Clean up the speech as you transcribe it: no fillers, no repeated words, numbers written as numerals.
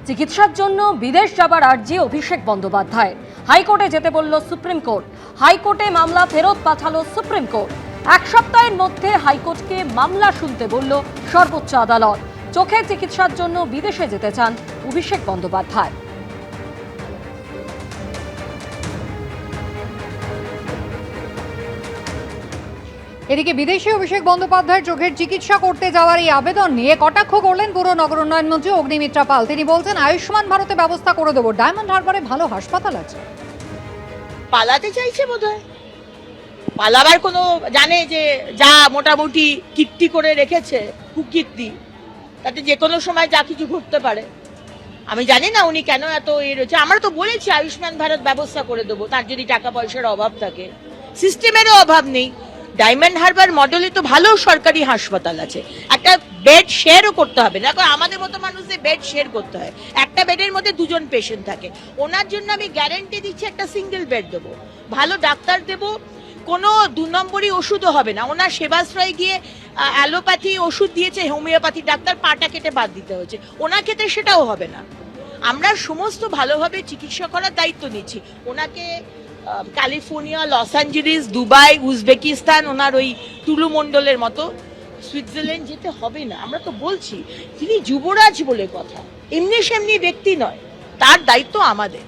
চিকিৎসার জন্য বিদেশ যাবার আর্জি অভিষেক বন্দ্যোপাধ্যায়। হাইকোর্টে যেতে বলল সুপ্রিম কোর্ট। হাইকোর্টে মামলা ফেরত পাঠালো সুপ্রিম কোর্ট। এক সপ্তাহের মধ্যে হাইকোর্টকে মামলা শুনতে বলল সর্বোচ্চ আদালত। চোখের চিকিৎসার জন্য বিদেশে যেতে চান অভিষেক বন্দ্যোপাধ্যায়। এদিকে বিদেশে অভিষেক বন্দ্যোপাধ্যায়ের চোখের চিকিৎসা করতে যাওয়ার এই আবেদন নিয়ে কটাক্ষ করলেন পুর নগর উন্নয়ন মন্ত্রী অগ্নিমিত্রা পাল। তিনি বলছেন, আয়ুষ্মান ভারতে ব্যবস্থা করে দেবো, ডায়মন্ড হারবারে ভালো হাসপাতাল আছে। পালাতে চাইছে বোধহয়, পালাবার কোনো জানে যে যা মোটামুটি কীর্তি করে রেখেছে কুকীর্তি, তাতে যে কোনো সময় যা কিছু ঘটতে পারে। আমি জানি না উনি কেন এত রয়েছে। আমরা তো বলেছি আয়ুষ্মান ভারত ব্যবস্থা করে দেবো, তার যদি টাকা পয়সার অভাব থাকে। সিস্টেমেরও অভাব নেই। ডায়মন্ড হারবার মডেলে তো ভালো সরকারি হাসপাতাল আছে। একটা বেড শেয়ারও করতে হবে না, আমাদের মতো মানুষদের বেড শেয়ার করতে হয়। একটা বেডের মধ্যে দুজন পেশেন্ট থাকে। ওনার জন্য আমি গ্যারান্টি দিচ্ছি একটা সিঙ্গেল বেড দেবো, ভালো ডাক্তার দেবো, কোনো 2 নম্বরই ওষুধও হবে না। ওনার সেবাশ্রয় গিয়ে অ্যালোপ্যাথি ওষুধ দিয়েছে, হোমিওপ্যাথি ডাক্তার পাটা কেটে বাদ দিতে হয়েছে, ওনার ক্ষেত্রে সেটাও হবে না। আমরা সমস্ত ভালোভাবে চিকিৎসা করার দায়িত্ব নিচ্ছি। ওনাকে California, loss Angeles, Dubai, Uzbekistan, ওনার ওই টুলু মণ্ডলের মতো সুইজারল্যান্ড যেতে হবে না। আমরা তো বলছি তিনি যুবরাজ বলে কথা, এমনি সেমনি ব্যক্তি নয়, তার দায়িত্ব আমাদের।